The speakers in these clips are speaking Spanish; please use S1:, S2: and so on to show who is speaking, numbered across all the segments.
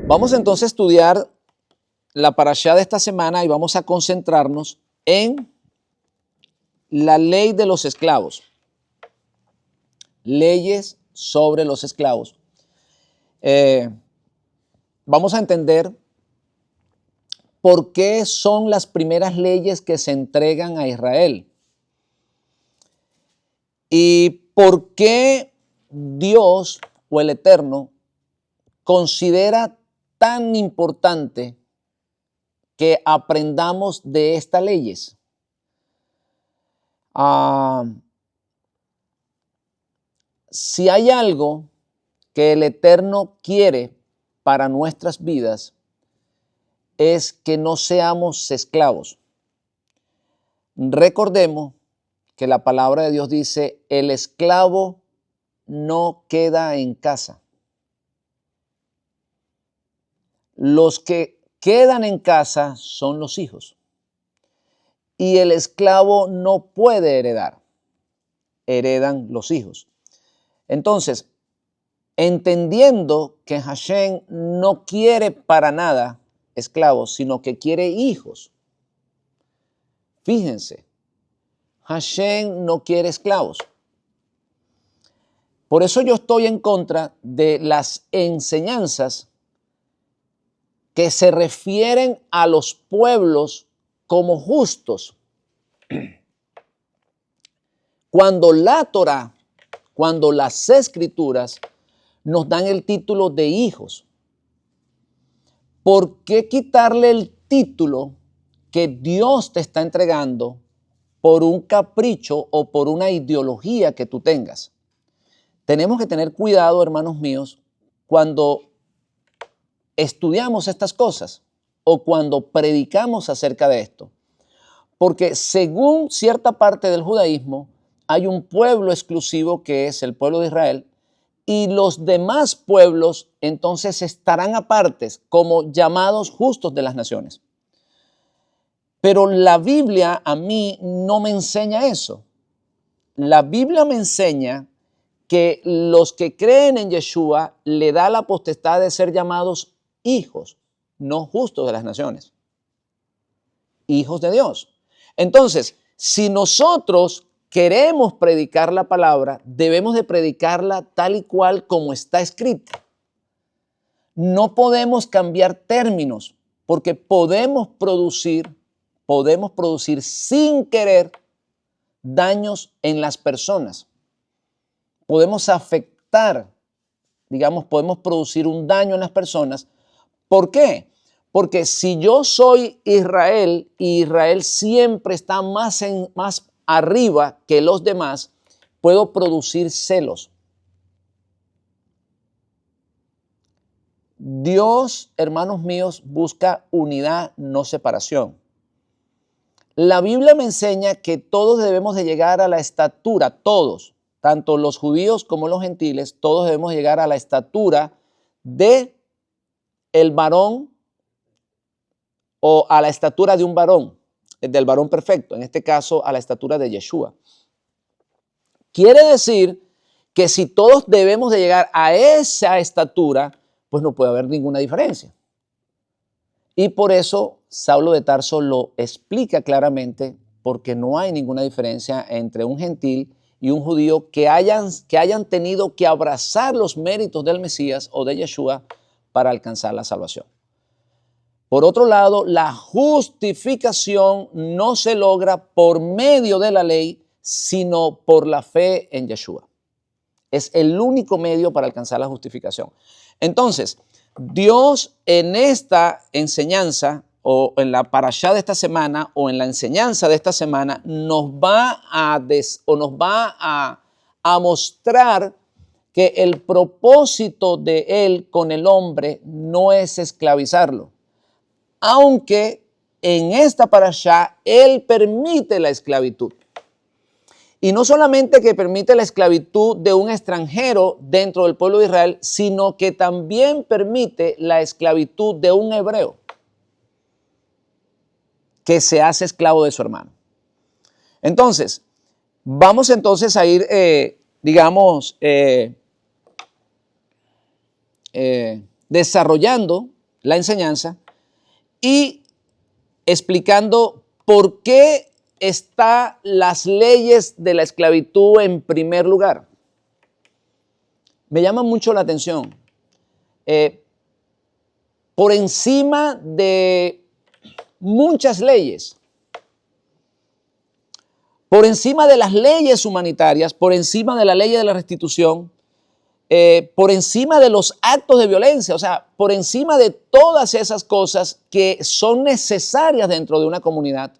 S1: Vamos entonces a estudiar la parashá de esta semana y vamos a concentrarnos en la ley de los esclavos. Leyes sobre los esclavos. Vamos a entender por qué son las primeras leyes que se entregan a Israel y por qué Dios o el Eterno considera tan importante que aprendamos de estas leyes. Si hay algo que el Eterno quiere para nuestras vidas, es que no seamos esclavos. Recordemos que la palabra de Dios dice, el esclavo no queda en casa. Los que quedan en casa son los hijos. Y el esclavo no puede heredar. Heredan los hijos. Entonces, entendiendo que Hashem no quiere para nada esclavos, sino que quiere hijos. Fíjense, Hashem no quiere esclavos. Por eso yo estoy en contra de las enseñanzas que se refieren a los pueblos como justos. Cuando la Torá, cuando las Escrituras nos dan el título de hijos, ¿por qué quitarle el título que Dios te está entregando por un capricho o por una ideología que tú tengas? Tenemos que tener cuidado, hermanos míos, cuando estudiamos estas cosas o cuando predicamos acerca de esto. Porque según cierta parte del judaísmo, hay un pueblo exclusivo que es el pueblo de Israel, y los demás pueblos entonces estarán apartes como llamados justos de las naciones. Pero la Biblia a mí no me enseña eso. La Biblia me enseña que los que creen en Yeshua le da la potestad de ser llamados hijos, no justos de las naciones. Hijos de Dios. Entonces, si nosotros queremos predicar la palabra, debemos de predicarla tal y cual como está escrita. No podemos cambiar términos porque podemos producir sin querer daños en las personas. Podemos afectar, podemos producir un daño en las personas. ¿Por qué? Porque si yo soy Israel y Israel siempre está más arriba que los demás, puedo producir celos. Dios, hermanos míos, busca unidad, no separación. La Biblia me enseña que todos debemos de llegar a la estatura, todos, tanto los judíos como los gentiles, todos debemos llegar a la estatura de el varón o a la estatura de un varón, del varón perfecto, en este caso a la estatura de Yeshua. Quiere decir que si todos debemos de llegar a esa estatura, pues no puede haber ninguna diferencia. Y por eso Saulo de Tarso lo explica claramente, porque no hay ninguna diferencia entre un gentil y un judío que hayan tenido que abrazar los méritos del Mesías o de Yeshua para alcanzar la salvación. Por otro lado, la justificación no se logra por medio de la ley, sino por la fe en Yeshua. Es el único medio para alcanzar la justificación. Entonces, Dios en esta enseñanza o en la parashá de esta semana o en la enseñanza de esta semana nos va a mostrar que el propósito de Él con el hombre no es esclavizarlo. Aunque en esta parashá Él permite la esclavitud. Y no solamente que permite la esclavitud de un extranjero dentro del pueblo de Israel, sino que también permite la esclavitud de un hebreo que se hace esclavo de su hermano. Entonces, vamos entonces a ir, desarrollando la enseñanza y explicando por qué están las leyes de la esclavitud en primer lugar. Me llama mucho la atención. Por encima de muchas leyes, por encima de las leyes humanitarias, por encima de la ley de la restitución, por encima de los actos de violencia, o sea, por encima de todas esas cosas que son necesarias dentro de una comunidad,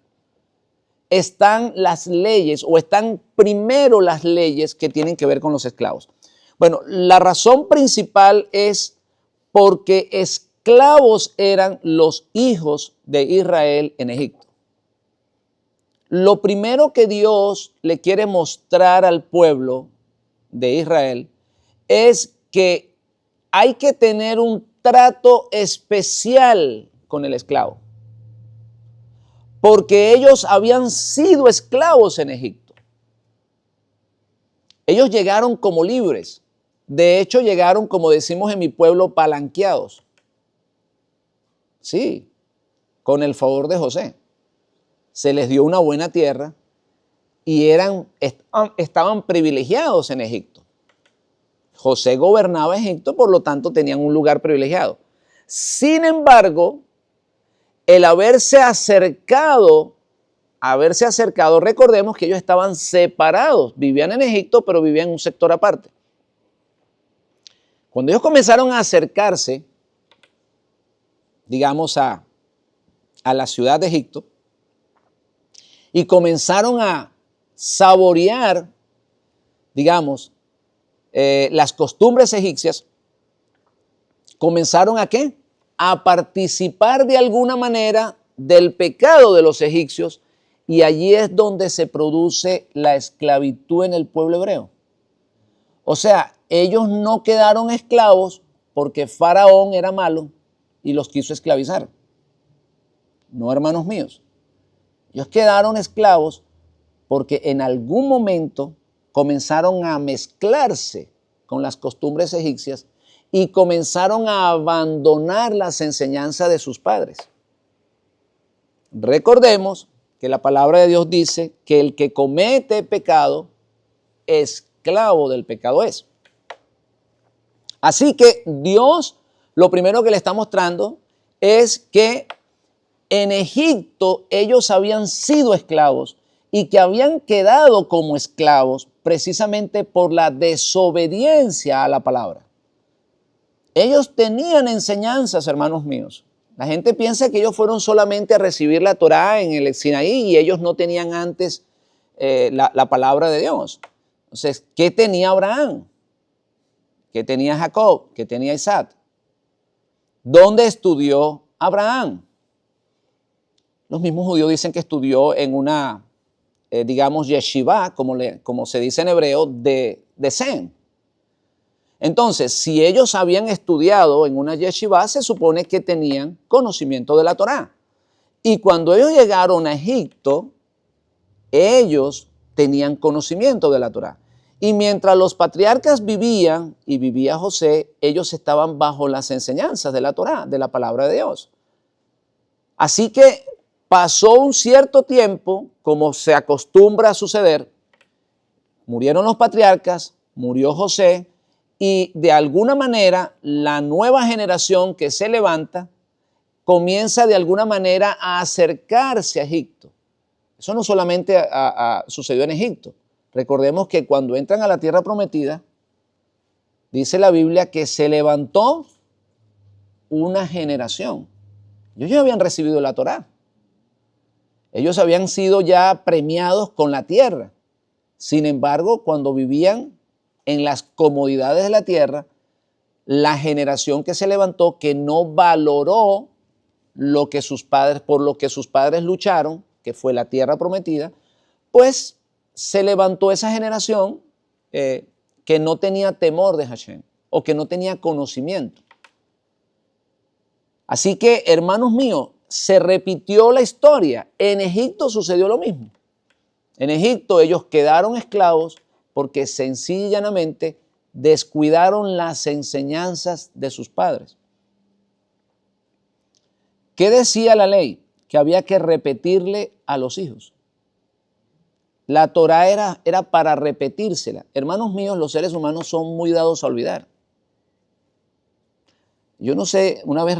S1: están las leyes o están primero las leyes que tienen que ver con los esclavos. Bueno, la razón principal es porque esclavos eran los hijos de Israel en Egipto. Lo primero que Dios le quiere mostrar al pueblo de Israel es que hay que tener un trato especial con el esclavo, porque ellos habían sido esclavos en Egipto. Ellos llegaron como libres, de hecho llegaron, como decimos en mi pueblo, palanqueados. Sí, con el favor de José. Se les dio una buena tierra y estaban privilegiados en Egipto. José gobernaba Egipto, por lo tanto tenían un lugar privilegiado. Sin embargo, el haberse acercado, recordemos que ellos estaban separados, vivían en Egipto, pero vivían en un sector aparte. Cuando ellos comenzaron a acercarse, digamos, a la ciudad de Egipto, y comenzaron a saborear, digamos, las costumbres egipcias, comenzaron ¿a qué? A participar de alguna manera del pecado de los egipcios, y allí es donde se produce la esclavitud en el pueblo hebreo. O sea, ellos no quedaron esclavos porque Faraón era malo y los quiso esclavizar. No, hermanos míos. Ellos quedaron esclavos porque en algún momento comenzaron a mezclarse con las costumbres egipcias y comenzaron a abandonar las enseñanzas de sus padres. Recordemos que la palabra de Dios dice que el que comete pecado, esclavo del pecado es. Así que Dios lo primero que le está mostrando es que en Egipto ellos habían sido esclavos y que habían quedado como esclavos precisamente por la desobediencia a la palabra. Ellos tenían enseñanzas, hermanos míos. La gente piensa que ellos fueron solamente a recibir la Torá en el Sinaí y ellos no tenían antes la palabra de Dios. Entonces, ¿qué tenía Abraham? ¿Qué tenía Jacob? ¿Qué tenía Isaac? ¿Dónde estudió Abraham? Los mismos judíos dicen que estudió en una, digamos, yeshiva, como se dice en hebreo, de Sem. Entonces, si ellos habían estudiado en una yeshiva, se supone que tenían conocimiento de la Torá. Y cuando ellos llegaron a Egipto, ellos tenían conocimiento de la Torá. Y mientras los patriarcas vivían y vivía José, ellos estaban bajo las enseñanzas de la Torá, de la palabra de Dios. Así que pasó un cierto tiempo, como se acostumbra a suceder, murieron los patriarcas, murió José, y de alguna manera la nueva generación que se levanta comienza de alguna manera a acercarse a Egipto. Eso no solamente sucedió en Egipto. Recordemos que cuando entran a la tierra prometida, dice la Biblia que se levantó una generación. Ellos ya habían recibido la Torá. Ellos habían sido ya premiados con la tierra. Sin embargo, cuando vivían en las comodidades de la tierra, la generación que se levantó, que no valoró por lo que sus padres lucharon, que fue la tierra prometida, pues se levantó esa generación que no tenía temor de Hashem o que no tenía conocimiento. Así que, hermanos míos, se repitió la historia. En Egipto sucedió lo mismo. En Egipto ellos quedaron esclavos porque sencilla y llanamente descuidaron las enseñanzas de sus padres. ¿Qué decía la ley? Que había que repetirle a los hijos. La Torá era para repetírsela. Hermanos míos, los seres humanos son muy dados a olvidar. Yo no sé, una vez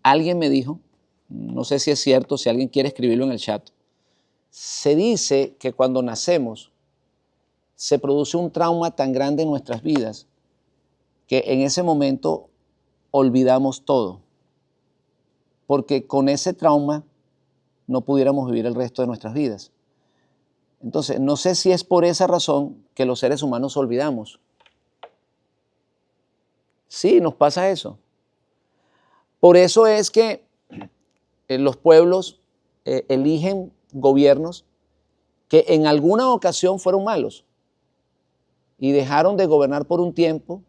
S1: alguien me dijo, no sé si es cierto, si alguien quiere escribirlo en el chat, se dice que cuando nacemos se produce un trauma tan grande en nuestras vidas que en ese momento olvidamos todo, porque con ese trauma no pudiéramos vivir el resto de nuestras vidas. Entonces, no sé si es por esa razón que los seres humanos olvidamos. Sí, nos pasa eso. Por eso es que los pueblos eligen gobiernos que en alguna ocasión fueron malos y dejaron de gobernar por un tiempo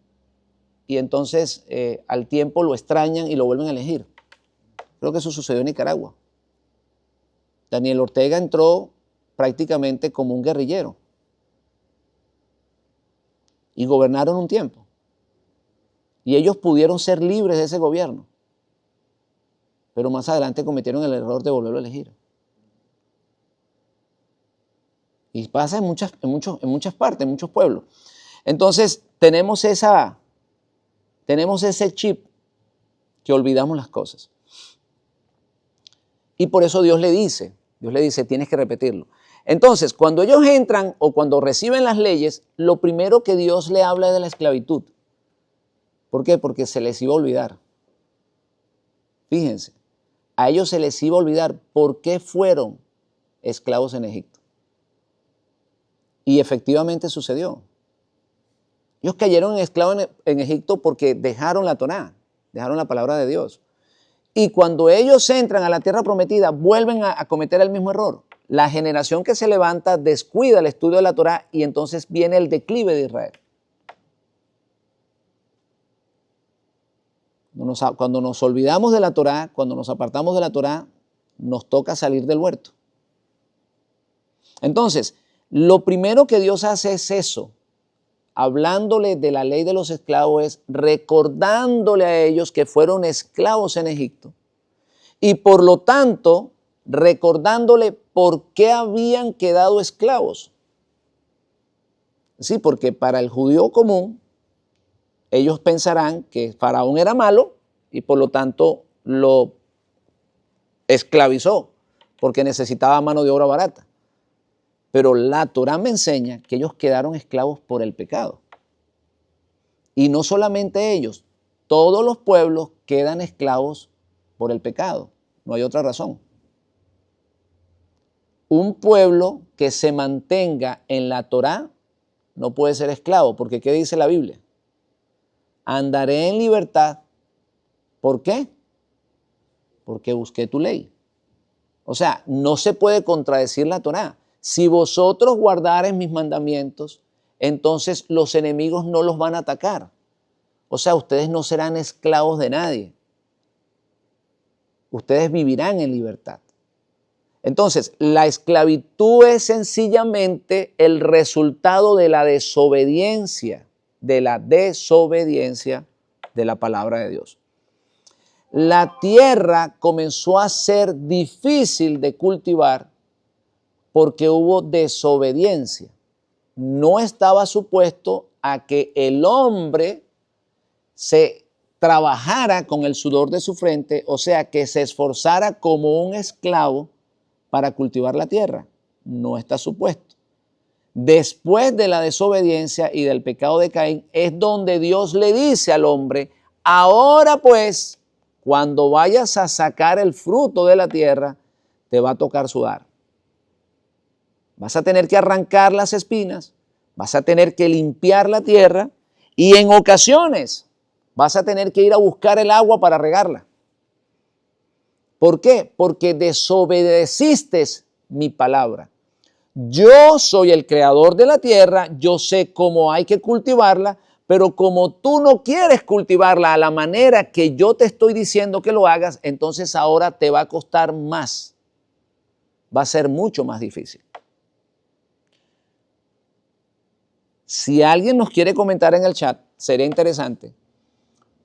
S1: y entonces al tiempo lo extrañan y lo vuelven a elegir. Creo que eso sucedió en Nicaragua. Daniel Ortega entró prácticamente como un guerrillero y gobernaron un tiempo. Y ellos pudieron ser libres de ese gobierno, pero más adelante cometieron el error de volverlo a elegir. Y pasa en muchas partes, en muchos pueblos. Entonces, tenemos ese chip que olvidamos las cosas. Y por eso Dios le dice, tienes que repetirlo. Entonces, cuando ellos entran o cuando reciben las leyes, lo primero que Dios le habla es de la esclavitud. ¿Por qué? Porque se les iba a olvidar. Fíjense, a ellos se les iba a olvidar por qué fueron esclavos en Egipto. Y efectivamente sucedió. Ellos cayeron en esclavos en Egipto porque dejaron la Torá, dejaron la palabra de Dios. Y cuando ellos entran a la tierra prometida, vuelven a cometer el mismo error. La generación que se levanta descuida el estudio de la Torá y entonces viene el declive de Israel. Cuando nos olvidamos de la Torá, cuando nos apartamos de la Torá, nos toca salir del huerto. Entonces, lo primero que Dios hace es eso, hablándole de la ley de los esclavos, es recordándole a ellos que fueron esclavos en Egipto y por lo tanto recordándole por qué habían quedado esclavos. Sí, porque para el judío común, ellos pensarán que Faraón era malo y por lo tanto lo esclavizó porque necesitaba mano de obra barata. Pero la Torá me enseña que ellos quedaron esclavos por el pecado. Y no solamente ellos, todos los pueblos quedan esclavos por el pecado. No hay otra razón. Un pueblo que se mantenga en la Torá no puede ser esclavo, porque ¿qué dice la Biblia? Andaré en libertad. ¿Por qué? Porque busqué tu ley. O sea, no se puede contradecir la Torá. Si vosotros guardareis mis mandamientos, entonces los enemigos no los van a atacar. O sea, ustedes no serán esclavos de nadie. Ustedes vivirán en libertad. Entonces, la esclavitud es sencillamente el resultado de la desobediencia de la palabra de Dios. La tierra comenzó a ser difícil de cultivar porque hubo desobediencia. No estaba supuesto a que el hombre se trabajara con el sudor de su frente, o sea, que se esforzara como un esclavo para cultivar la tierra. No está supuesto. Después de la desobediencia y del pecado de Caín, es donde Dios le dice al hombre, ahora pues, cuando vayas a sacar el fruto de la tierra, te va a tocar sudar. Vas a tener que arrancar las espinas, vas a tener que limpiar la tierra y en ocasiones vas a tener que ir a buscar el agua para regarla. ¿Por qué? Porque desobedeciste mi palabra. Yo soy el creador de la tierra, yo sé cómo hay que cultivarla, pero como tú no quieres cultivarla a la manera que yo te estoy diciendo que lo hagas, entonces ahora te va a costar más. Va a ser mucho más difícil. Si alguien nos quiere comentar en el chat, sería interesante.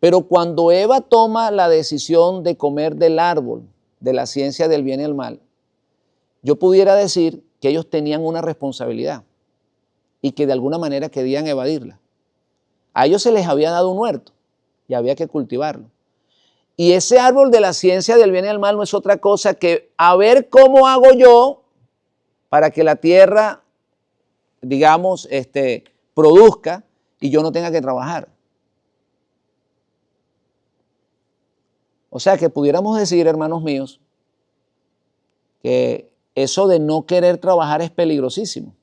S1: Pero cuando Eva toma la decisión de comer del árbol de la ciencia del bien y el mal, yo pudiera decir que ellos tenían una responsabilidad y que de alguna manera querían evadirla. A ellos se les había dado un huerto y había que cultivarlo. Y ese árbol de la ciencia del bien y el mal no es otra cosa que a ver cómo hago yo para que la tierra, digamos, produzca y yo no tenga que trabajar. O sea que pudiéramos decir, hermanos míos, que eso de no querer trabajar es peligrosísimo.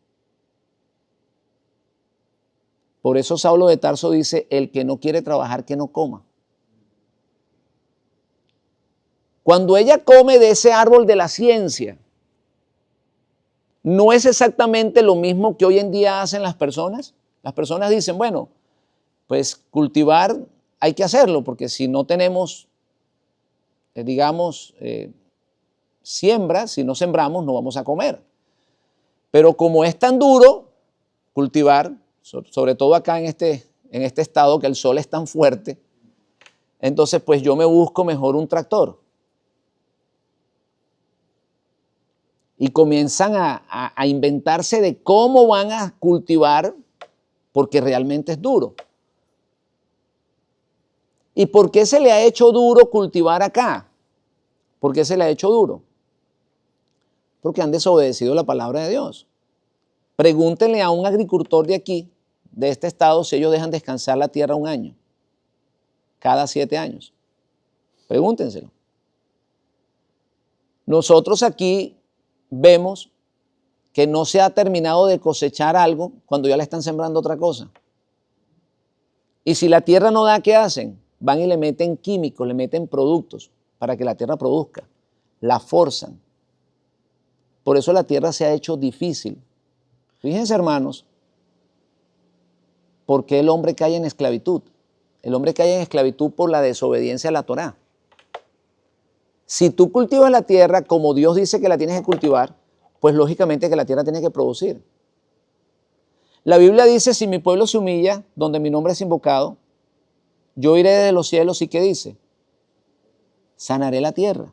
S1: Por eso Saulo de Tarso dice, el que no quiere trabajar, que no coma. Cuando ella come de ese árbol de la ciencia, no es exactamente lo mismo que hoy en día hacen las personas. Las personas dicen, bueno, pues cultivar hay que hacerlo, porque si no tenemos, digamos, siembra, si no sembramos no vamos a comer. Pero como es tan duro cultivar, sobre todo acá en este estado que el sol es tan fuerte, entonces pues yo me busco mejor un tractor. Y comienzan a inventarse de cómo van a cultivar porque realmente es duro. ¿Y por qué se le ha hecho duro cultivar acá? ¿Por qué se le ha hecho duro? Porque han desobedecido la palabra de Dios. Pregúntenle a un agricultor de aquí, de este estado, si ellos dejan descansar la tierra un año, cada 7 años. Pregúntenselo. Nosotros aquí vemos que no se ha terminado de cosechar algo cuando ya le están sembrando otra cosa. Y si la tierra no da, ¿qué hacen? Van y le meten químicos, le meten productos para que la tierra produzca. La forzan. Por eso la tierra se ha hecho difícil. Fíjense, hermanos, ¿por qué el hombre cae en esclavitud? El hombre cae en esclavitud por la desobediencia a la Torá. Si tú cultivas la tierra como Dios dice que la tienes que cultivar, pues lógicamente que la tierra tiene que producir. La Biblia dice, si mi pueblo se humilla, donde mi nombre es invocado, yo iré desde los cielos y ¿qué dice? Sanaré la tierra.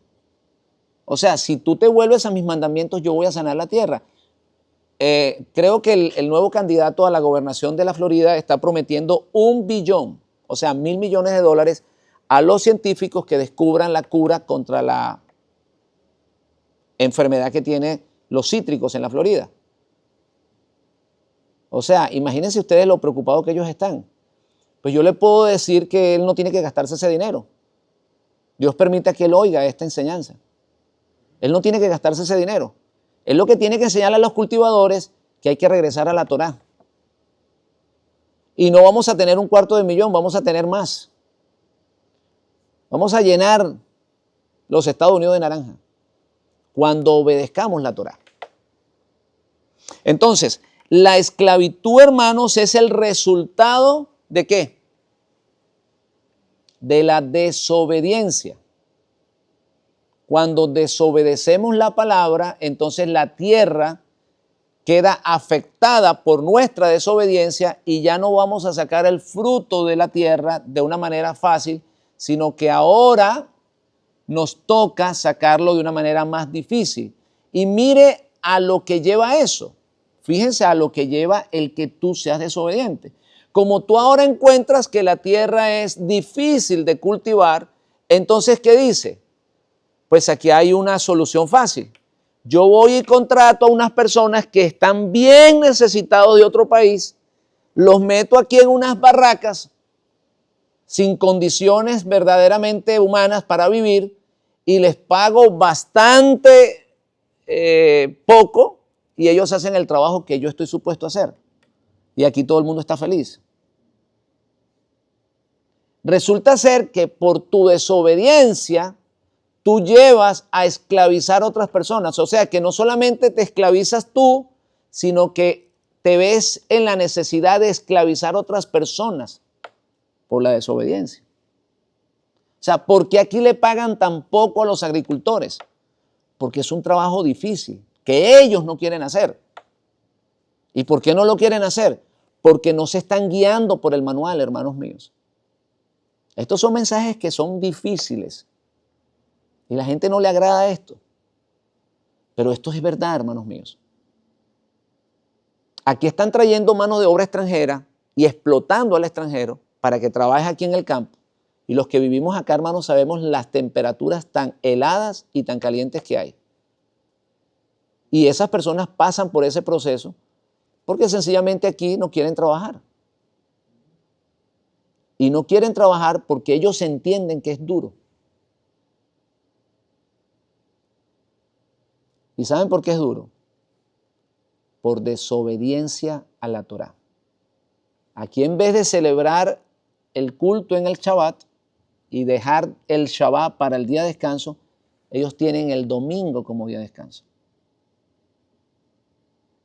S1: O sea, si tú te vuelves a mis mandamientos, yo voy a sanar la tierra. Creo que el nuevo candidato a la gobernación de la Florida está prometiendo 1 billón, o sea, $1.000 millones a los científicos que descubran la cura contra la enfermedad que tienen los cítricos en la Florida. O sea, imagínense ustedes lo preocupados que ellos están. Pues yo le puedo decir que él no tiene que gastarse ese dinero. Dios permita que él oiga esta enseñanza. Él no tiene que gastarse ese dinero. Él lo que tiene que enseñarle a los cultivadores que hay que regresar a la Torá. Y no vamos a tener 250.000, vamos a tener más. Vamos a llenar los Estados Unidos de naranja cuando obedezcamos la Torá. Entonces, la esclavitud, hermanos, es el resultado ¿de qué? De la desobediencia. Cuando desobedecemos la palabra, entonces la tierra queda afectada por nuestra desobediencia y ya no vamos a sacar el fruto de la tierra de una manera fácil, sino que ahora nos toca sacarlo de una manera más difícil. Y mire a lo que lleva eso. Fíjense a lo que lleva el que tú seas desobediente. Como tú ahora encuentras que la tierra es difícil de cultivar, entonces, ¿qué dice? Pues aquí hay una solución fácil. Yo voy y contrato a unas personas que están bien necesitados de otro país, los meto aquí en unas barracas sin condiciones verdaderamente humanas para vivir y les pago bastante poco y ellos hacen el trabajo que yo estoy supuesto a hacer. Y aquí todo el mundo está feliz. Resulta ser que por tu desobediencia tú llevas a esclavizar a otras personas. O sea que no solamente te esclavizas tú, sino que te ves en la necesidad de esclavizar a otras personas por la desobediencia. O sea, ¿por qué aquí le pagan tan poco a los agricultores? Porque es un trabajo difícil que ellos no quieren hacer. ¿Y por qué no lo quieren hacer? Porque no se están guiando por el manual, hermanos míos. Estos son mensajes que son difíciles y la gente no le agrada esto. Pero esto es verdad, hermanos míos. Aquí están trayendo mano de obra extranjera y explotando al extranjero para que trabaje aquí en el campo. Y los que vivimos acá, hermanos, sabemos las temperaturas tan heladas y tan calientes que hay. Y esas personas pasan por ese proceso porque sencillamente aquí no quieren trabajar. Y no quieren trabajar porque ellos entienden que es duro. ¿Y saben por qué es duro? Por desobediencia a la Torá. Aquí, en vez de celebrar el culto en el Shabbat y dejar el Shabbat para el día de descanso, ellos tienen el domingo como día de descanso.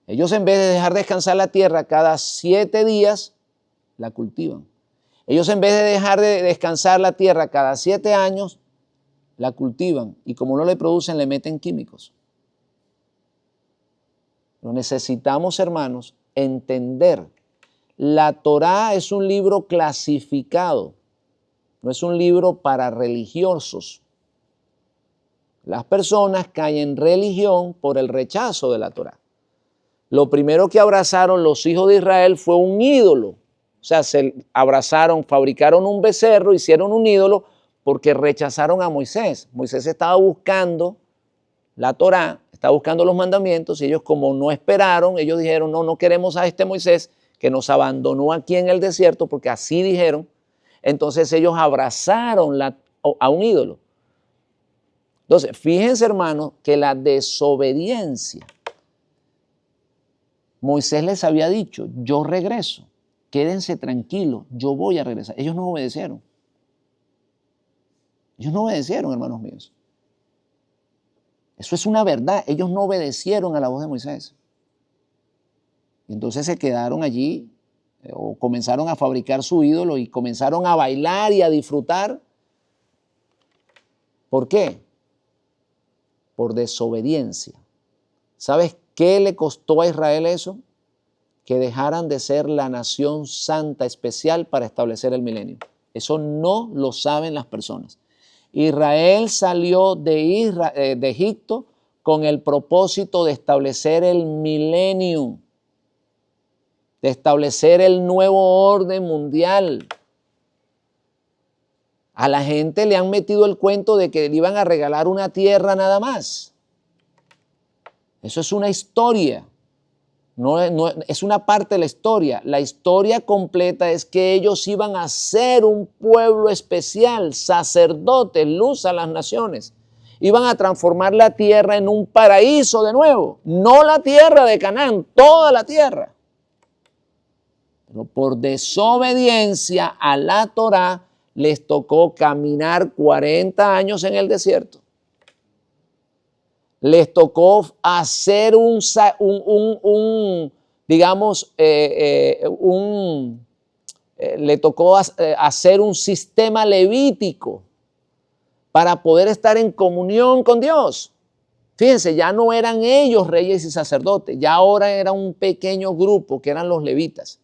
S1: Ellos, en vez de dejar descansar la tierra cada 7 días, la cultivan. Ellos, en vez de dejar de descansar la tierra cada 7 años, la cultivan. Y como no le producen, le meten químicos. Pero necesitamos, hermanos, entender. La Torá es un libro clasificado, no es un libro para religiosos. Las personas caen en religión por el rechazo de la Torá. Lo primero que abrazaron los hijos de Israel fue un ídolo. O sea, se abrazaron, fabricaron un becerro, hicieron un ídolo porque rechazaron a Moisés. Moisés estaba buscando la Torá, estaba buscando los mandamientos y ellos, como no esperaron, ellos dijeron, no queremos a este Moisés que nos abandonó aquí en el desierto, porque así dijeron. Entonces ellos abrazaron a un ídolo. Entonces, fíjense, hermanos, que la desobediencia, Moisés les había dicho, yo regreso, quédense tranquilos, yo voy a regresar. Ellos no obedecieron. Ellos no obedecieron, hermanos míos. Eso es una verdad. Ellos no obedecieron a la voz de Moisés. Y entonces se quedaron allí o comenzaron a fabricar su ídolo y comenzaron a bailar y a disfrutar. ¿Por qué? Por desobediencia. ¿Sabes qué le costó a Israel eso? Que dejaran de ser la nación santa especial para establecer el milenio. Eso no lo saben las personas. Israel salió de Egipto con el propósito de establecer el milenio, de establecer el nuevo orden mundial. A la gente le han metido el cuento de que le iban a regalar una tierra nada más. Eso es una historia. No, es una parte de la historia. La historia completa es que ellos iban a ser un pueblo especial, sacerdotes, luz a las naciones. Iban a transformar la tierra en un paraíso de nuevo. No la tierra de Canaán, toda la tierra. Pero por desobediencia a la Torá les tocó caminar 40 años en el desierto. Les tocó hacer le tocó hacer un sistema levítico para poder estar en comunión con Dios. Fíjense, ya no eran ellos reyes y sacerdotes, ya ahora era un pequeño grupo que eran los levitas.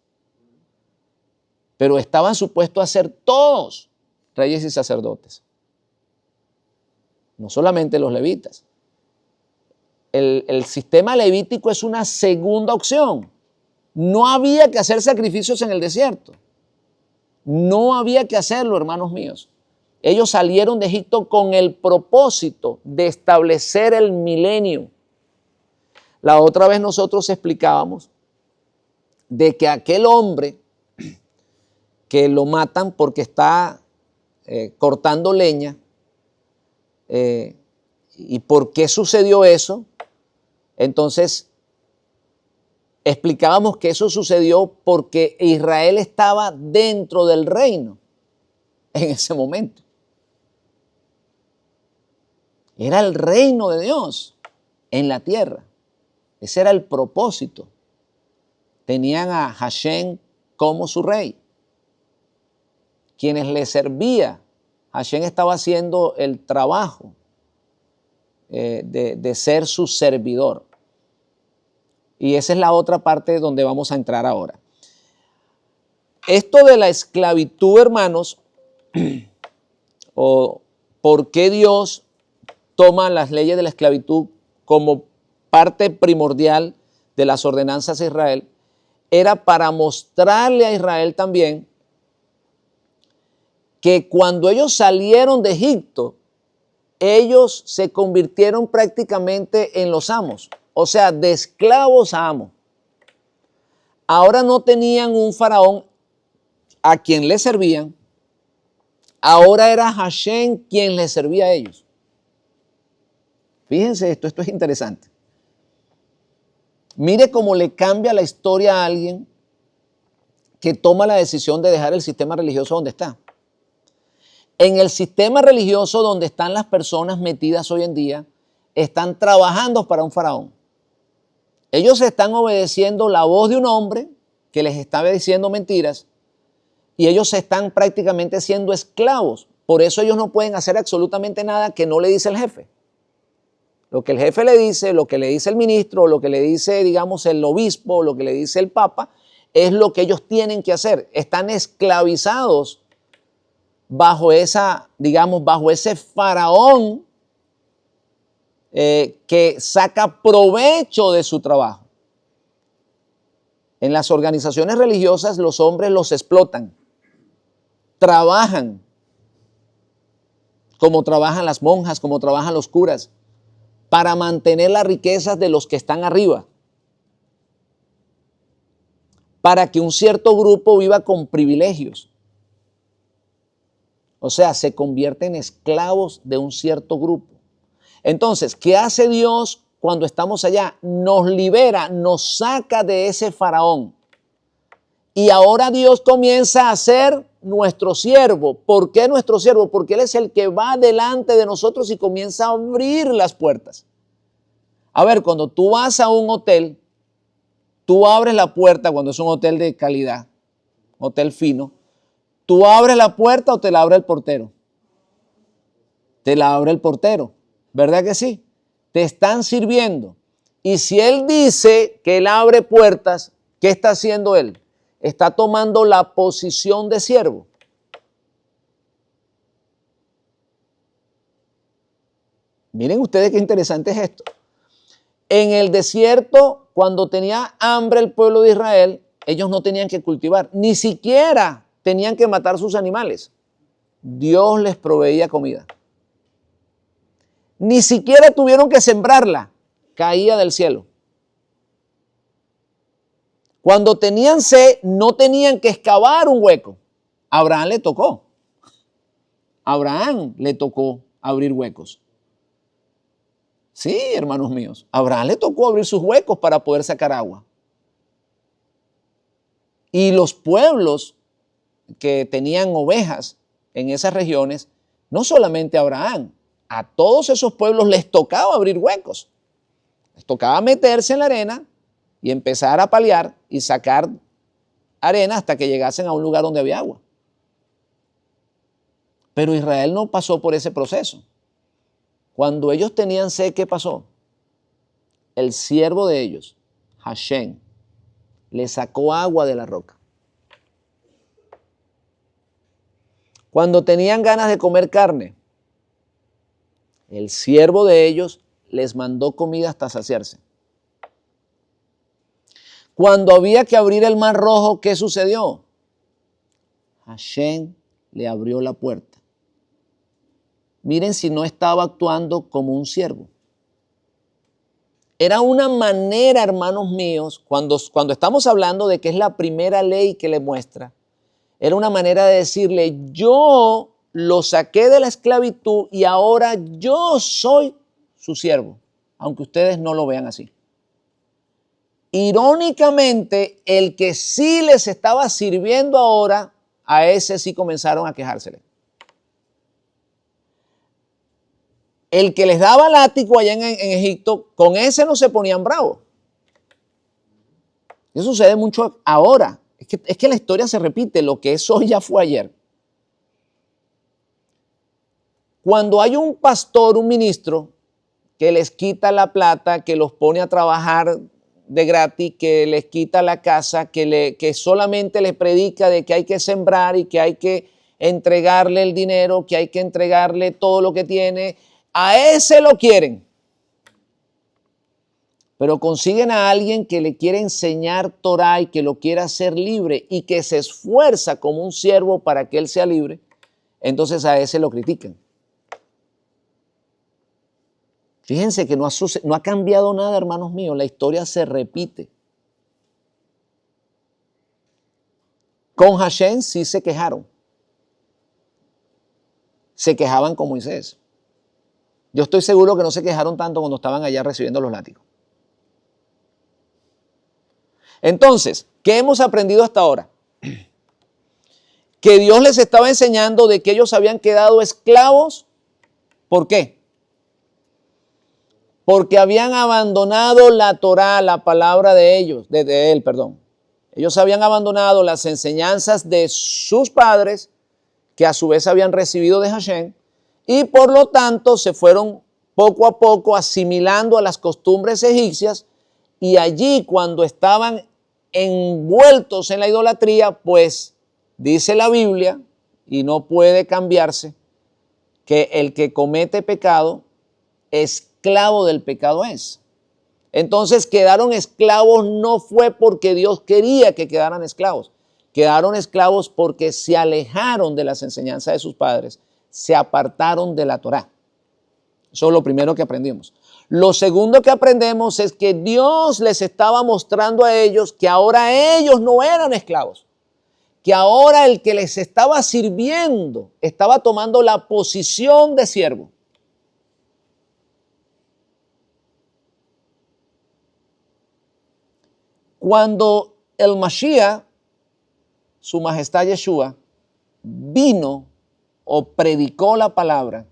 S1: Pero estaban supuestos a ser todos reyes y sacerdotes. No solamente los levitas. El sistema levítico es una segunda opción. No había que hacer sacrificios en el desierto. No había que hacerlo, hermanos míos. Ellos salieron de Egipto con el propósito de establecer el milenio. La otra vez nosotros explicábamos de que aquel hombre que lo matan porque está cortando leña, ¿y por qué sucedió eso? Entonces, explicábamos que eso sucedió porque Israel estaba dentro del reino en ese momento. Era el reino de Dios en la tierra. Ese era el propósito. Tenían a Hashem como su rey. Quienes le servía, Hashem estaba haciendo el trabajo de ser su servidor. Y esa es la otra parte donde vamos a entrar ahora. Esto de la esclavitud, hermanos, o por qué Dios toma las leyes de la esclavitud como parte primordial de las ordenanzas de Israel, era para mostrarle a Israel también que cuando ellos salieron de Egipto, ellos se convirtieron prácticamente en los amos, o sea, de esclavos a amos. Ahora no tenían un faraón a quien le servían, ahora era Hashem quien les servía a ellos. Fíjense esto es interesante. Mire cómo le cambia la historia a alguien que toma la decisión de dejar el sistema religioso donde está. En el sistema religioso donde están las personas metidas hoy en día, están trabajando para un faraón. Ellos están obedeciendo la voz de un hombre que les está diciendo mentiras y ellos están prácticamente siendo esclavos. Por eso ellos no pueden hacer absolutamente nada que no le dice el jefe. Lo que el jefe le dice, lo que le dice el ministro, lo que le dice, digamos, el obispo, lo que le dice el papa, es lo que ellos tienen que hacer. Están esclavizados bajo bajo ese faraón que saca provecho de su trabajo. En las organizaciones religiosas los hombres los explotan, trabajan como trabajan las monjas, como trabajan los curas, para mantener las riquezas de los que están arriba, para que un cierto grupo viva con privilegios. O sea, se convierten en esclavos de un cierto grupo. Entonces, ¿qué hace Dios cuando estamos allá? Nos libera, nos saca de ese faraón. Y ahora Dios comienza a ser nuestro siervo. ¿Por qué nuestro siervo? Porque Él es el que va delante de nosotros y comienza a abrir las puertas. A ver, cuando tú vas a un hotel, tú abres la puerta cuando es un hotel de calidad, hotel fino. ¿Tú abres la puerta o te la abre el portero? Te la abre el portero, ¿verdad que sí? Te están sirviendo. Y si él dice que él abre puertas, ¿qué está haciendo él? Está tomando la posición de siervo. Miren ustedes qué interesante es esto. En el desierto, cuando tenía hambre el pueblo de Israel, ellos no tenían que cultivar, ni siquiera tenían que matar sus animales. Dios les proveía comida. Ni siquiera tuvieron que sembrarla, caía del cielo. Cuando tenían sed, no tenían que excavar un hueco. A Abraham le tocó. A Abraham le tocó abrir huecos. Sí, hermanos míos, a Abraham le tocó abrir sus huecos para poder sacar agua. Y los pueblos que tenían ovejas en esas regiones, no solamente a Abraham, a todos esos pueblos les tocaba abrir huecos. Les tocaba meterse en la arena y empezar a paliar y sacar arena hasta que llegasen a un lugar donde había agua. Pero Israel no pasó por ese proceso. Cuando ellos tenían sed, ¿qué pasó? El siervo de ellos, Hashem, le sacó agua de la roca. Cuando tenían ganas de comer carne, el siervo de ellos les mandó comida hasta saciarse. Cuando había que abrir el mar rojo, ¿qué sucedió? Hashem le abrió la puerta. Miren si no estaba actuando como un siervo. Era una manera, hermanos míos, cuando estamos hablando de que es la primera ley que le muestra, era una manera de decirle, yo lo saqué de la esclavitud y ahora yo soy su siervo, aunque ustedes no lo vean así. Irónicamente, el que sí les estaba sirviendo ahora, a ese sí comenzaron a quejársele. El que les daba látigo allá en Egipto, con ese no se ponían bravos. Eso sucede mucho ahora. Es que la historia se repite, lo que es hoy ya fue ayer. Cuando hay un pastor, un ministro, que les quita la plata, que los pone a trabajar de gratis, que les quita la casa, que solamente les predica de que hay que sembrar y que hay que entregarle el dinero, que hay que entregarle todo lo que tiene. A ese lo quieren. Pero consiguen a alguien que le quiere enseñar Torah y que lo quiere hacer libre y que se esfuerza como un siervo para que él sea libre, entonces a ese lo critican. Fíjense que no ha cambiado nada, hermanos míos, la historia se repite. Con Hashem sí se quejaron. Se quejaban con Moisés. Yo estoy seguro que no se quejaron tanto cuando estaban allá recibiendo los látigos. Entonces, ¿qué hemos aprendido hasta ahora? Que Dios les estaba enseñando de que ellos habían quedado esclavos. ¿Por qué? Porque habían abandonado la Torá, la palabra de ellos, de él, perdón. Ellos habían abandonado las enseñanzas de sus padres, que a su vez habían recibido de Hashem, y por lo tanto se fueron poco a poco asimilando a las costumbres egipcias, y allí cuando estaban envueltos en la idolatría, pues dice la Biblia, y no puede cambiarse, que el que comete pecado, esclavo del pecado es. Entonces quedaron esclavos no fue porque Dios quería que quedaran esclavos. Quedaron esclavos porque se alejaron de las enseñanzas de sus padres, se apartaron de la Torá. Eso es lo primero que aprendimos. Lo segundo que aprendemos es que Dios les estaba mostrando a ellos que ahora ellos no eran esclavos, que ahora el que les estaba sirviendo estaba tomando la posición de siervo. Cuando el Mashiach, su majestad Yeshua, vino o predicó la palabra,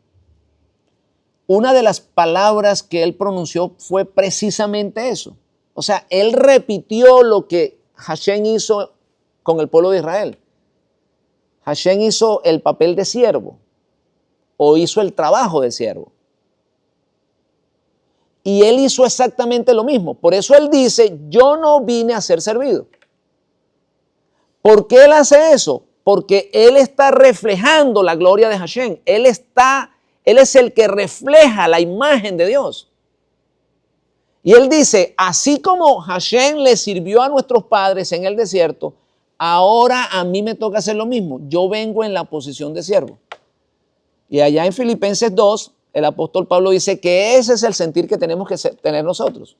S1: una de las palabras que él pronunció fue precisamente eso. O sea, él repitió lo que Hashem hizo con el pueblo de Israel. Hashem hizo el papel de siervo o hizo el trabajo de siervo. Y él hizo exactamente lo mismo. Por eso él dice, yo no vine a ser servido. ¿Por qué él hace eso? Porque él está reflejando la gloria de Hashem. Él es el que refleja la imagen de Dios. Y él dice, así como Hashem le sirvió a nuestros padres en el desierto, ahora a mí me toca hacer lo mismo. Yo vengo en la posición de siervo. Y allá en Filipenses 2, el apóstol Pablo dice que ese es el sentir que tenemos que tener nosotros.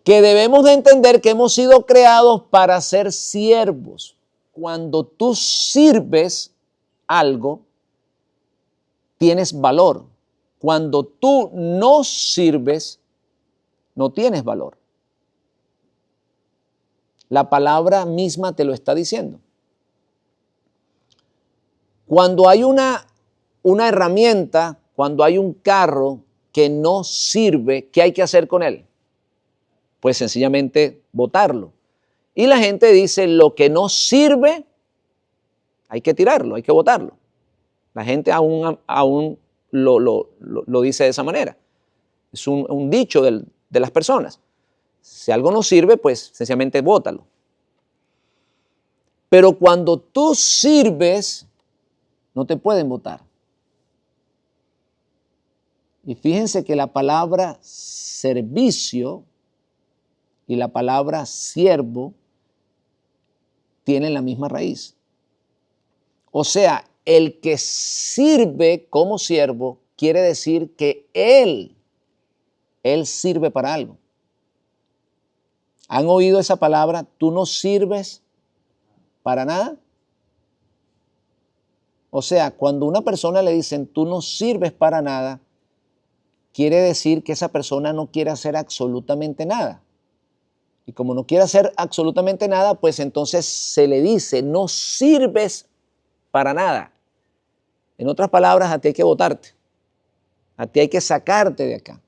S1: Que debemos de entender que hemos sido creados para ser siervos. Cuando tú sirves algo, tienes valor. Cuando tú no sirves, no tienes valor. La palabra misma te lo está diciendo. Cuando hay una herramienta, cuando hay un carro que no sirve, ¿qué hay que hacer con él? Pues sencillamente botarlo. Y la gente dice, lo que no sirve, hay que tirarlo, hay que botarlo. La gente aún lo dice de esa manera. Es un dicho de las personas. Si algo no sirve, pues sencillamente bótalo. Pero cuando tú sirves, no te pueden botar. Y fíjense que la palabra servicio y la palabra siervo tienen la misma raíz. O sea, el que sirve como siervo quiere decir que él sirve para algo. ¿Han oído esa palabra? ¿Tú no sirves para nada? O sea, cuando a una persona le dicen tú no sirves para nada, quiere decir que esa persona no quiere hacer absolutamente nada. Y como no quiere hacer absolutamente nada, pues entonces se le dice no sirves para nada. En otras palabras, a ti hay que botarte. A ti hay que sacarte de acá.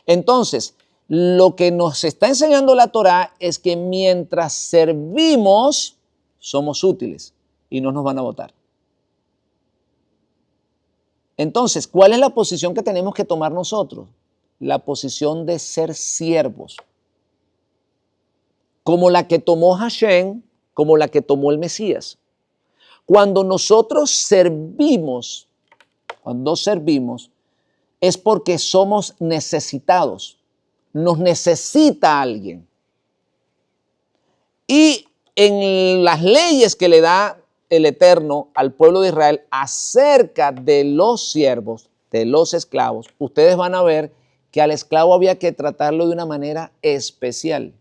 S1: Entonces, lo que nos está enseñando la Torá es que mientras servimos, somos útiles y no nos van a botar. Entonces, ¿cuál es la posición que tenemos que tomar nosotros? La posición de ser siervos. Como la que tomó Hashem, como la que tomó el Mesías. Cuando nosotros servimos, es porque somos necesitados. Nos necesita alguien. Y en las leyes que le da el Eterno al pueblo de Israel acerca de los siervos, de los esclavos, ustedes van a ver que al esclavo había que tratarlo de una manera especial.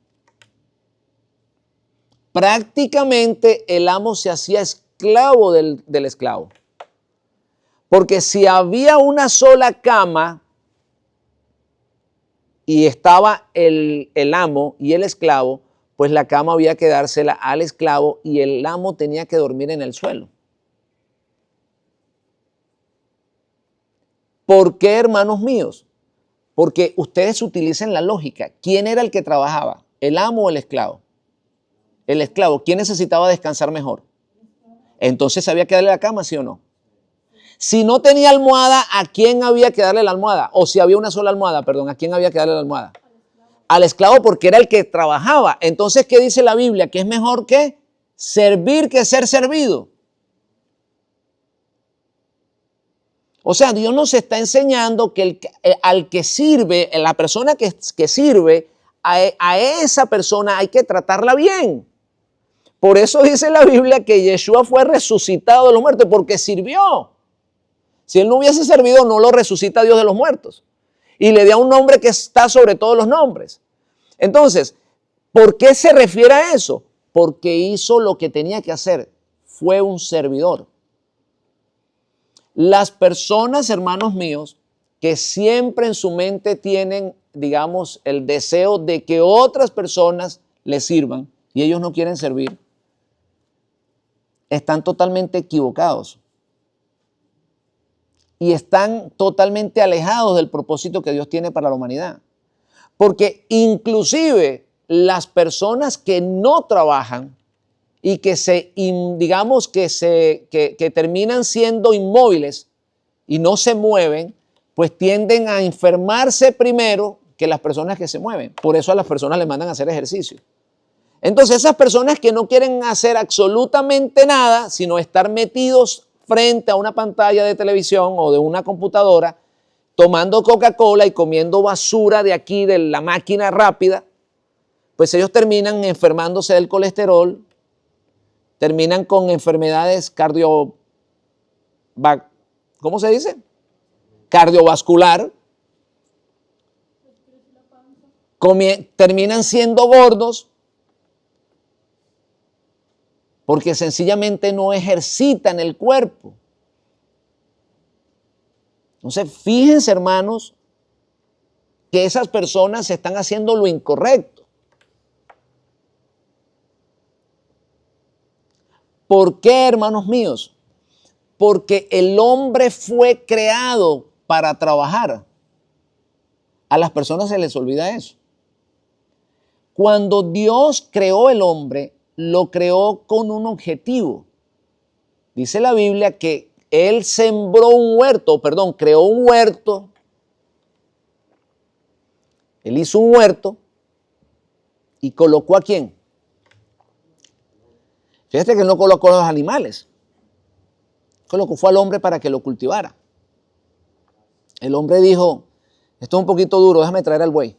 S1: Prácticamente el amo se hacía esclavo del esclavo. Porque si había una sola cama y estaba el amo y el esclavo, pues la cama había que dársela al esclavo y el amo tenía que dormir en el suelo. ¿Por qué, hermanos míos? Porque ustedes utilicen la lógica. ¿Quién era el que trabajaba? ¿El amo o el esclavo? El esclavo. ¿Quién necesitaba descansar mejor? Entonces había que darle la cama, ¿sí o no? Si no tenía almohada, ¿a quién había que darle la almohada? O si había una sola almohada, perdón, ¿a quién había que darle la almohada? Al esclavo, porque era el que trabajaba. Entonces, ¿qué dice la Biblia? Que es mejor que servir que ser servido. O sea, Dios nos está enseñando que al que sirve, la persona que sirve, a esa persona hay que tratarla bien. Por eso dice la Biblia que Yeshua fue resucitado de los muertos, porque sirvió. Si él no hubiese servido, no lo resucita Dios de los muertos. Y le da un nombre que está sobre todos los nombres. Entonces, ¿por qué se refiere a eso? Porque hizo lo que tenía que hacer. Fue un servidor. Las personas, hermanos míos, que siempre en su mente tienen, digamos, el deseo de que otras personas les sirvan y ellos no quieren servir, están totalmente equivocados. Y están totalmente alejados del propósito que Dios tiene para la humanidad. Porque inclusive las personas que no trabajan y que digamos que terminan siendo inmóviles y no se mueven, pues tienden a enfermarse primero que las personas que se mueven. Por eso a las personas les mandan a hacer ejercicio. Entonces esas personas que no quieren hacer absolutamente nada, sino estar metidos frente a una pantalla de televisión o de una computadora, tomando Coca-Cola y comiendo basura de aquí, de la máquina rápida, pues ellos terminan enfermándose del colesterol, terminan con enfermedades ¿cómo se dice? Cardiovascular, terminan siendo gordos, porque sencillamente no ejercitan el cuerpo. Entonces, fíjense, hermanos, que esas personas están haciendo lo incorrecto. ¿Por qué, hermanos míos? Porque el hombre fue creado para trabajar. A las personas se les olvida eso. Cuando Dios creó el hombre, lo creó con un objetivo. Dice la Biblia que Él creó un huerto. Él hizo un huerto y colocó ¿a quién? Fíjate que Él no colocó a los animales. Fue al hombre para que lo cultivara. El hombre dijo, esto es un poquito duro, déjame traer al buey.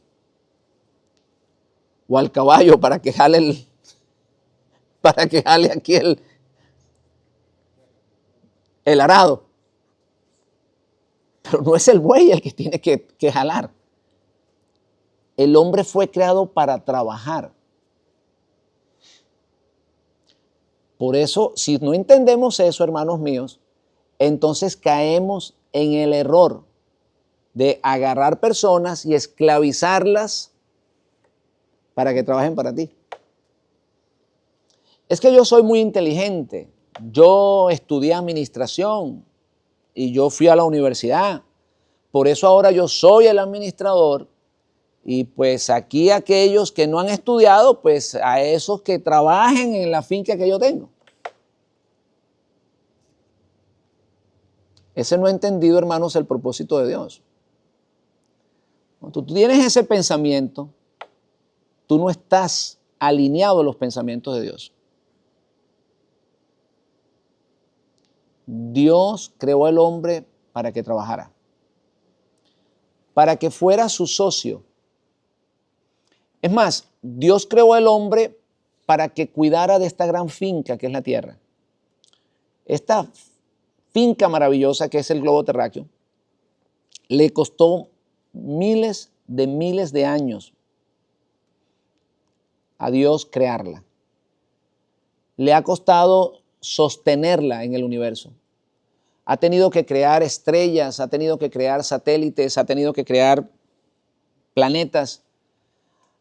S1: O al caballo para que jale aquí el arado. Pero no es el buey el que tiene que jalar. El hombre fue creado para trabajar. Por eso, si no entendemos eso, hermanos míos, entonces caemos en el error de agarrar personas y esclavizarlas para que trabajen para ti. Es que yo soy muy inteligente. Yo estudié administración y yo fui a la universidad. Por eso ahora yo soy el administrador. Y pues aquí aquellos que no han estudiado, pues a esos que trabajen en la finca que yo tengo. Ese no ha entendido, hermanos, el propósito de Dios. Cuando tú tienes ese pensamiento, tú no estás alineado a los pensamientos de Dios. Dios creó al hombre para que trabajara, para que fuera su socio. Es más, Dios creó al hombre para que cuidara de esta gran finca que es la tierra. Esta finca maravillosa que es el globo terráqueo le costó miles de años a Dios crearla. Le ha costado sostenerla en el universo. Ha tenido que crear estrellas, ha tenido que crear satélites, ha tenido que crear planetas,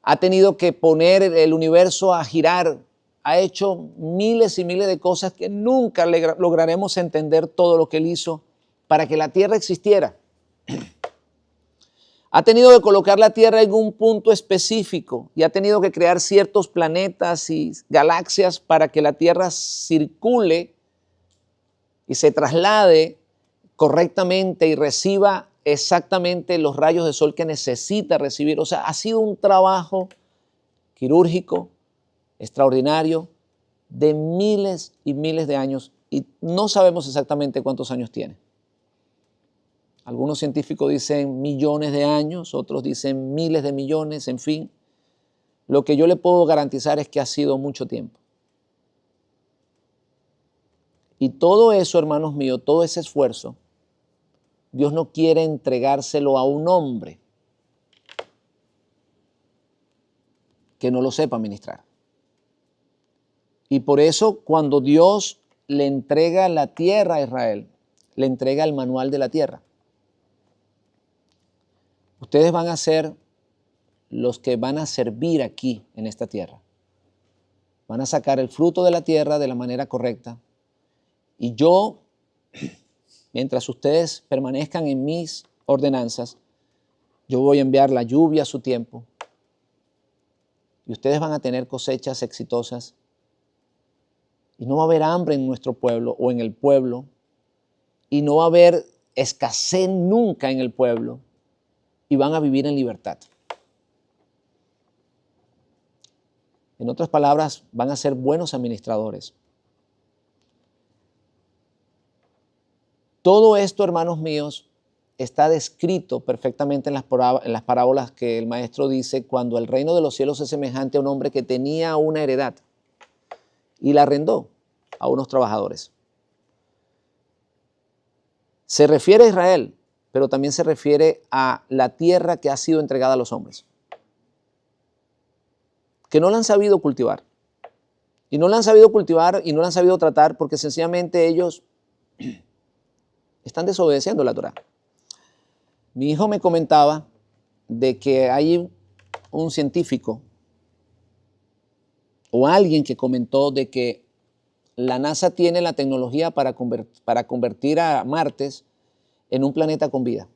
S1: ha tenido que poner el universo a girar, ha hecho miles y miles de cosas que nunca lograremos entender todo lo que Él hizo para que la Tierra existiera. Ha tenido que colocar la Tierra en un punto específico y ha tenido que crear ciertos planetas y galaxias para que la Tierra circule y se traslade correctamente y reciba exactamente los rayos de sol que necesita recibir. O sea, ha sido un trabajo quirúrgico, extraordinario, de miles y miles de años y no sabemos exactamente cuántos años tiene. Algunos científicos dicen millones de años, otros dicen miles de millones, en fin. Lo que yo le puedo garantizar es que ha sido mucho tiempo. Y todo eso, hermanos míos, todo ese esfuerzo, Dios no quiere entregárselo a un hombre que no lo sepa administrar. Y por eso cuando Dios le entrega la tierra a Israel, le entrega el manual de la tierra. Ustedes van a ser los que van a servir aquí en esta tierra. Van a sacar el fruto de la tierra de la manera correcta. Y yo, mientras ustedes permanezcan en mis ordenanzas, yo voy a enviar la lluvia a su tiempo. Y ustedes van a tener cosechas exitosas. Y no va a haber hambre en nuestro pueblo o en el pueblo. Y no va a haber escasez nunca en el pueblo. Y van a vivir en libertad. En otras palabras, van a ser buenos administradores. Todo esto, hermanos míos, está descrito perfectamente en las parábolas que el maestro dice cuando el reino de los cielos es semejante a un hombre que tenía una heredad y la arrendó a unos trabajadores. Se refiere a Israel, pero también se refiere a la tierra que ha sido entregada a los hombres, que no la han sabido cultivar. Y no la han sabido cultivar y no la han sabido tratar porque sencillamente ellos están desobedeciendo la Torá. Mi hijo me comentaba de que hay un científico o alguien que comentó de que la NASA tiene la tecnología para convertir a Marte en un planeta con vida.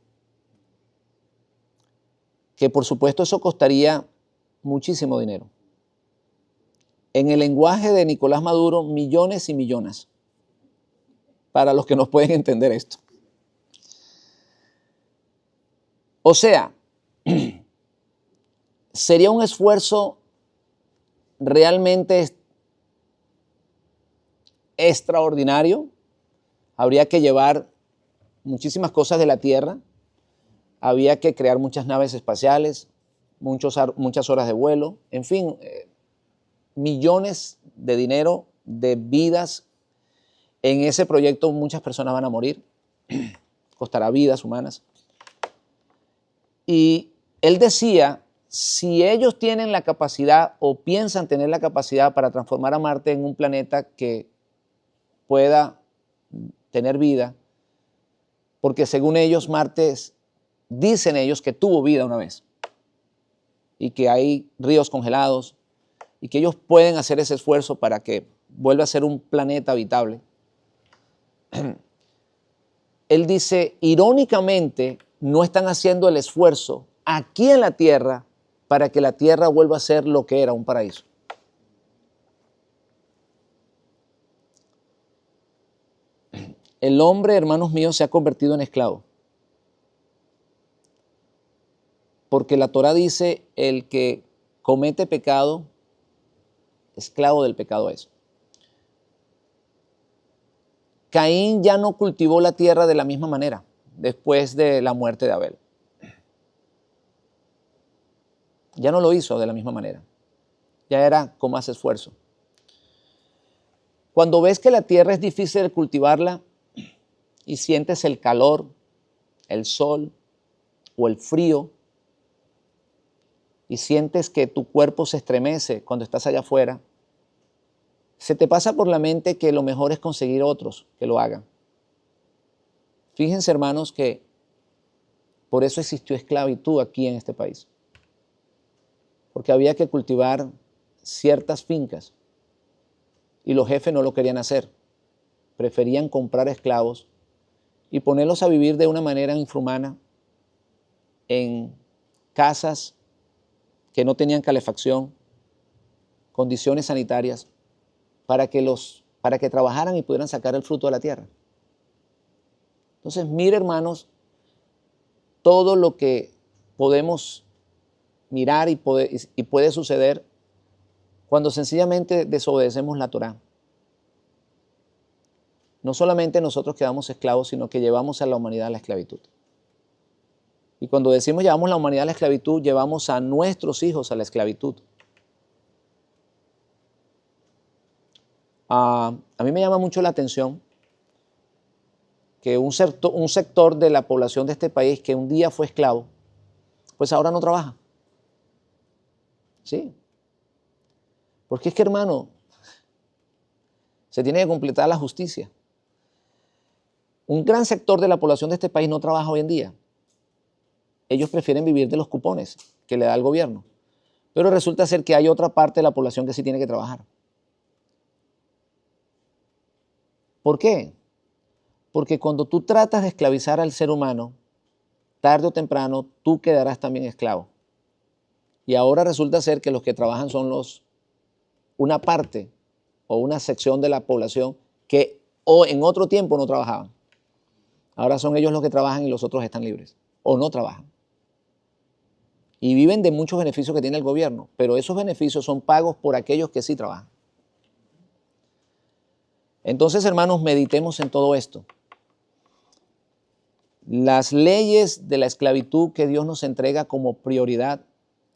S1: Que por supuesto eso costaría muchísimo dinero. En el lenguaje de Nicolás Maduro, millones y millones, para los que nos pueden entender esto. O sea, sería un esfuerzo realmente extraordinario. Habría que llevar muchísimas cosas de la Tierra, había que crear muchas naves espaciales, muchas horas de vuelo, en fin, millones de dinero, de vidas. En ese proyecto muchas personas van a morir, costará vidas humanas. Y él decía, si ellos tienen la capacidad o piensan tener la capacidad para transformar a Marte en un planeta que pueda tener vida, porque según ellos Marte dicen ellos que tuvo vida una vez y que hay ríos congelados y que ellos pueden hacer ese esfuerzo para que vuelva a ser un planeta habitable. Él dice, irónicamente, no están haciendo el esfuerzo aquí en la tierra para que la tierra vuelva a ser lo que era, un paraíso. El hombre, hermanos míos, se ha convertido en esclavo. Porque la Torá dice, el que comete pecado, esclavo del pecado es. Caín ya no cultivó la tierra de la misma manera después de la muerte de Abel. Ya no lo hizo de la misma manera. Ya era con más esfuerzo. Cuando ves que la tierra es difícil de cultivarla y sientes el calor, el sol o el frío, y sientes que tu cuerpo se estremece cuando estás allá afuera, se te pasa por la mente que lo mejor es conseguir otros que lo hagan. Fíjense, hermanos, que por eso existió esclavitud aquí en este país. Porque había que cultivar ciertas fincas y los jefes no lo querían hacer. Preferían comprar esclavos y ponerlos a vivir de una manera infrahumana en casas que no tenían calefacción, condiciones sanitarias, para que trabajaran y pudieran sacar el fruto de la tierra. Entonces, mire, hermanos, todo lo que podemos mirar y puede suceder cuando sencillamente desobedecemos la Torá. No solamente nosotros quedamos esclavos, sino que llevamos a la humanidad a la esclavitud. Y cuando decimos llevamos a la humanidad a la esclavitud, llevamos a nuestros hijos a la esclavitud. A mí me llama mucho la atención que un sector de la población de este país que un día fue esclavo, pues ahora no trabaja. Sí. Porque es que, hermano, se tiene que completar la justicia. Un gran sector de la población de este país no trabaja hoy en día. Ellos prefieren vivir de los cupones que le da el gobierno. Pero resulta ser que hay otra parte de la población que sí tiene que trabajar. ¿Por qué? Porque cuando tú tratas de esclavizar al ser humano, tarde o temprano tú quedarás también esclavo. Y ahora resulta ser que los que trabajan son una parte o una sección de la población que en otro tiempo no trabajaban. Ahora son ellos los que trabajan y los otros están libres o no trabajan. Y viven de muchos beneficios que tiene el gobierno, pero esos beneficios son pagos por aquellos que sí trabajan. Entonces, hermanos, meditemos en todo esto. Las leyes de la esclavitud que Dios nos entrega como prioridad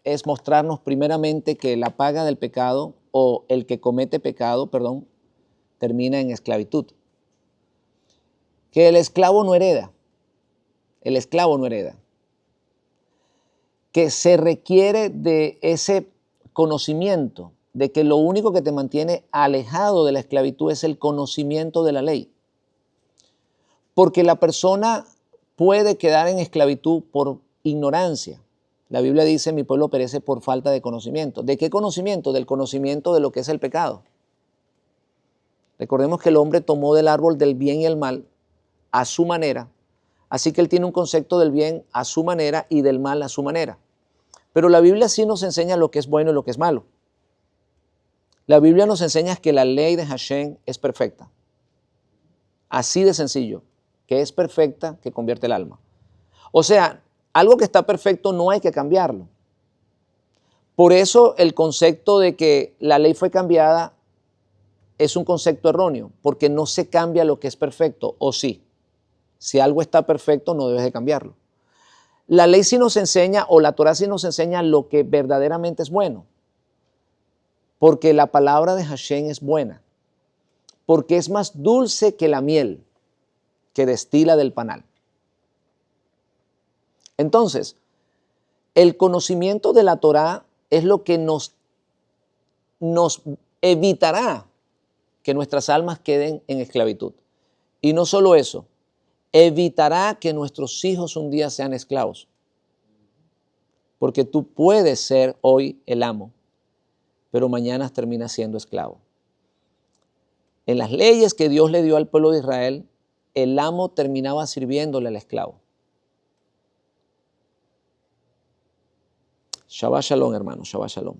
S1: es mostrarnos primeramente que la paga del pecado o el que comete pecado, termina en esclavitud. Que el esclavo no hereda. El esclavo no hereda. Que se requiere de ese conocimiento de que lo único que te mantiene alejado de la esclavitud es el conocimiento de la ley. Porque la persona puede quedar en esclavitud por ignorancia. La Biblia dice, mi pueblo perece por falta de conocimiento. ¿De qué conocimiento? Del conocimiento de lo que es el pecado. Recordemos que el hombre tomó del árbol del bien y el mal a su manera, así que él tiene un concepto del bien a su manera y del mal a su manera. Pero la Biblia sí nos enseña lo que es bueno y lo que es malo. La Biblia nos enseña que la ley de Hashem es perfecta. Así de sencillo, que es perfecta, que convierte el alma. O sea, algo que está perfecto no hay que cambiarlo. Por eso el concepto de que la ley fue cambiada es un concepto erróneo, porque no se cambia lo que es perfecto, o sí. Si algo está perfecto, no debes de cambiarlo. La ley sí nos enseña, o la Torá sí nos enseña lo que verdaderamente es bueno. Porque la palabra de Hashem es buena. Porque es más dulce que la miel que destila del panal. Entonces, el conocimiento de la Torá es lo que nos evitará que nuestras almas queden en esclavitud. Y no solo eso, evitará que nuestros hijos un día sean esclavos. Porque tú puedes ser hoy el amo, pero mañana terminas siendo esclavo. En las leyes que Dios le dio al pueblo de Israel, el amo terminaba sirviéndole al esclavo. Shabbat Shalom, hermano, Shabbat Shalom.